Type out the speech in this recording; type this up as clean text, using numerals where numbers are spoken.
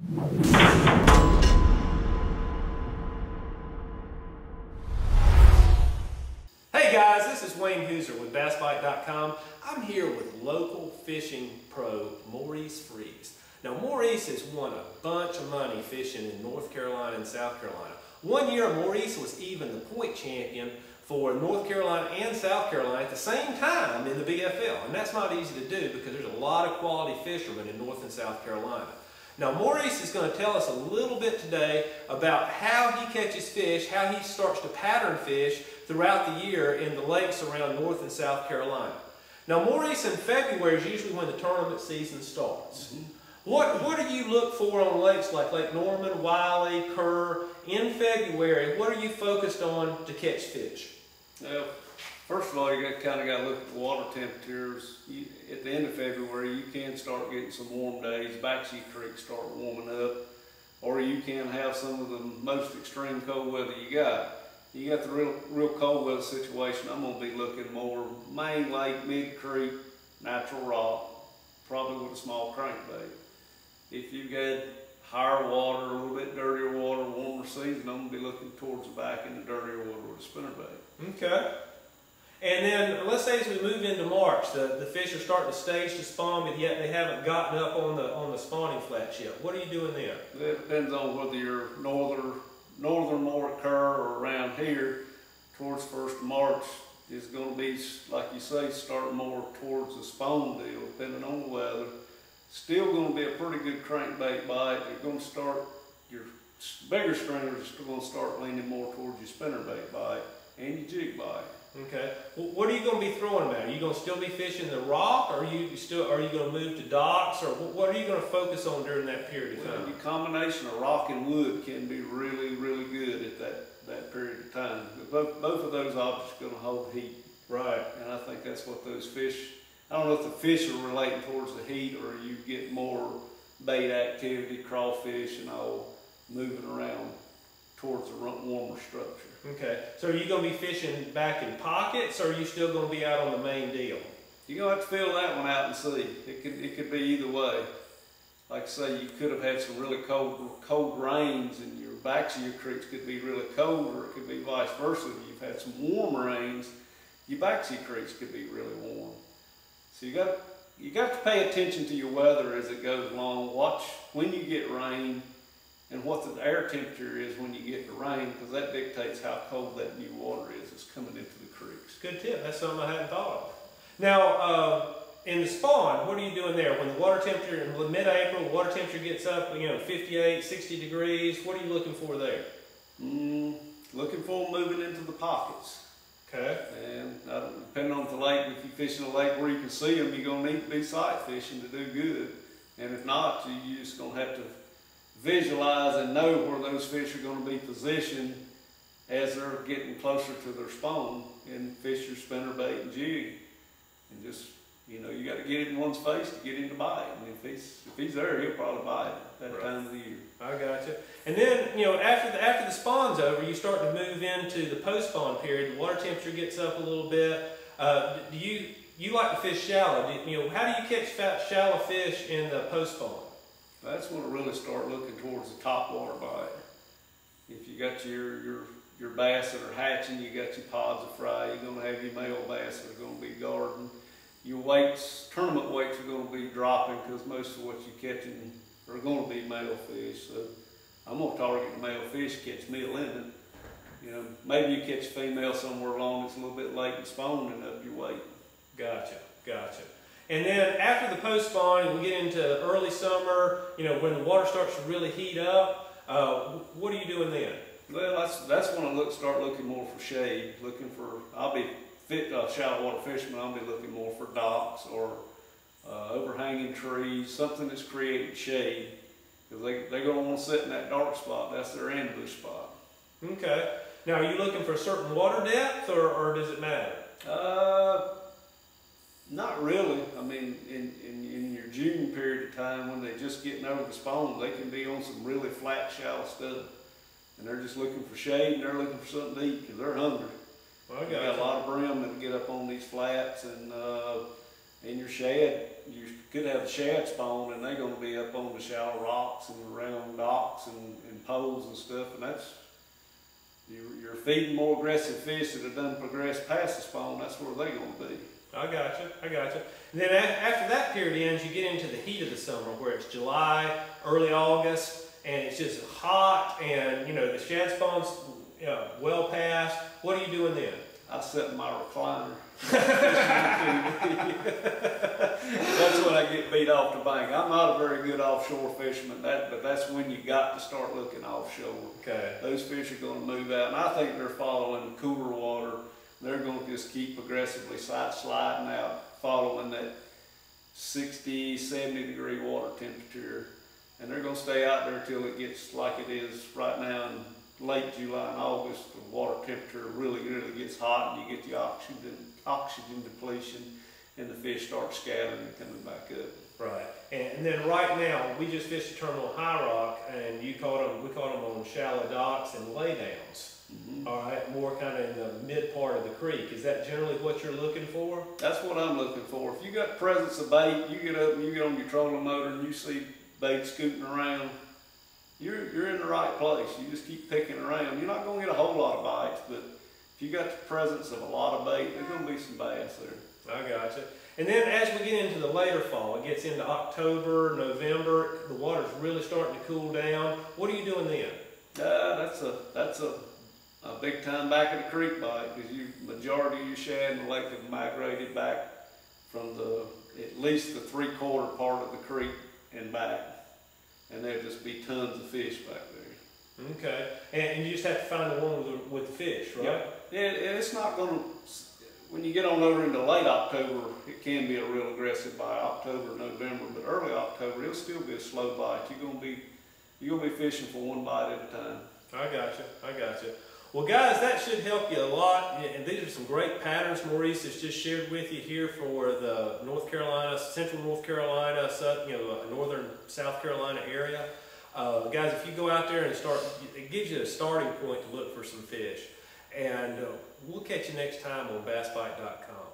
Hey guys, this is Wayne Hooser with BassBite.com. I'm here with local fishing pro Maurice Freeze. Now Maurice has won a bunch of money fishing in North Carolina and South Carolina. One year Maurice was even the point champion for North Carolina and South Carolina at the same time in the BFL. And that's not easy to do because there's a lot of quality fishermen in North and South Carolina. Now Maurice is going to tell us a little bit today about how he catches fish, how he starts to pattern fish throughout the year in the lakes around North and South Carolina. Now Maurice, in February is usually when the tournament season starts. What do you look for on lakes like Lake Norman, Wiley, Kerr in February? What are you focused on to catch fish? Well, first of all, you kind of got to look at the water temperatures. At the end of February, you can start getting some warm days. Baxi Creek start warming up, or you can have some of the most extreme cold weather you got. You got the real cold weather situation. I'm going to be looking more main lake, mid creek, natural rock, probably with a small crankbait. If you get higher water, a little bit dirtier water, warmer season, I'm going to be looking towards the back in the dirtier water with a spinnerbait. Okay. And then let's say as we move into March, the fish are starting to stage to spawn, but yet they haven't gotten up on the spawning flats yet. What are you doing there? It depends on whether you're northern more at Kerr or around here. Towards 1st of March is going to be, like you say, starting more towards the spawn deal, depending on the weather. Still going to be a pretty good crankbait bite. You're going to start, your bigger stringers are going to start leaning more towards your spinnerbait bite and your jig bite. Okay. Well, what are you going to be throwing them at? Are you going to still be fishing the rock, or are you going to move to docks, or what are you going to focus on during that period of time? Well, your combination of rock and wood can be really, really good at that period of time. Both of those objects are going to hold heat. Right. And I think that's what those fish, I don't know if the fish are relating towards the heat or you get more bait activity, crawfish and all moving around towards the warmer structure. Okay, so are you going to be fishing back in pockets, or are you still going to be out on the main deal? You're going to have to feel that one out and see. It could be either way. Like I say, you could have had some really cold rains and your backs of your creeks could be really cold, or it could be vice versa. If you've had some warm rains, your backs of your creeks could be really warm. So you got to pay attention to your weather as it goes along. Watch when you get rain and what the air temperature is when you get the rain, because that dictates how cold that new water is that's coming into the creeks. Good tip. That's something I hadn't thought of. Now, in the spawn, what are you doing there? When the water temperature, in mid-April, water temperature gets up, 58, 60 degrees, what are you looking for there? Looking for moving into the pockets. Okay. And depending on the lake, if you fish in a lake where you can see them, you're going to need to be sight fishing to do good. And if not, you're just going to have to visualize and know where those fish are going to be positioned as they're getting closer to their spawn, and fish your spinnerbait and jig. And just, you got to get it in one's face to get him to bite. And if he's there, he'll probably bite that time of the year. I got you. And then, after the spawn's over, you start to move into the post-spawn period. The water temperature gets up a little bit. Do you like to fish shallow? How do you catch shallow fish in the post-spawn? That's when it really start looking towards the top water bite. If you got your bass that are hatching, you got your pods of fry, you're going to have your male bass that are going to be guarding. Your weights, tournament weights are going to be dropping because most of what you're catching are going to be male fish. So I'm going to target the male fish, catch me a limit. Maybe you catch a female somewhere along that's a little bit late in spawning up your weight. Gotcha. And then after the post-spawn, and we get into early summer, when the water starts to really heat up, what are you doing then? Well, that's when I start looking more for shade. I'll be shallow water fisherman. I'll be looking more for docks or overhanging trees, something that's creating shade, because they're going to want to sit in that dark spot. That's their ambush spot. Okay. Now, are you looking for a certain water depth, or does it matter? Not really. I mean, in your June period of time when they're just getting over the spawn, they can be on some really flat, shallow stuff. And they're just looking for shade, and they're looking for something to eat because they're hungry. Well, got a lot of brim that get up on these flats, and in your shed, you could have the shad spawn, and they're going to be up on the shallow rocks and around docks and poles and stuff, and that's, you're feeding more aggressive fish that have done progressed past the spawn. That's where they're going to be. I gotcha. And then after that period ends, you get into the heat of the summer, where it's July, early August, and it's just hot, and you know the shad spawn's well past. What are you doing then? I sit in my recliner. That's when I get beat off the bank. I'm not a very good offshore fisherman, but that's when you got to start looking offshore. Okay. Those fish are going to move out, and I think they're following cooler water. They're going to just keep progressively sliding out, following that 60, 70 degree water temperature. And they're going to stay out there until it gets like it is right now in late July and August. The water temperature really gets hot, and you get the oxygen depletion, and the fish start scattering and coming back up. Right. And then right now, we just fished a terminal High Rock, and we caught them on shallow docks and laydowns. Mm-hmm. All right, more kind of in the mid part of the creek. Is that generally what you're looking for? That's what I'm looking for. If you got presence of bait, you get up and you get on your trolling motor and you see bait scooting around, you're in the right place. You just keep picking around. You're not going to get a whole lot of bites, but if you got the presence of a lot of bait, there's going to be some bass there. I gotcha. And then as we get into the later fall, it gets into October, November, the water's really starting to cool down. What are you doing then? That's a big time back of the creek bite, because majority of your shad in the lake have migrated back from at least the 3/4 part of the creek and back, and there'll just be tons of fish back there. Okay, and you just have to find the one with the fish, right? Yep. And it's not going to, when you get on over into late October, it can be a real aggressive bite, October, November, but early October, it'll still be a slow bite. You're going to be fishing for one bite at a time. I gotcha. Well, guys, that should help you a lot. And these are some great patterns Maurice has just shared with you here for the North Carolina, Central North Carolina, Northern South Carolina area. Guys, if you go out there and it gives you a starting point to look for some fish. And we'll catch you next time on bassbite.com.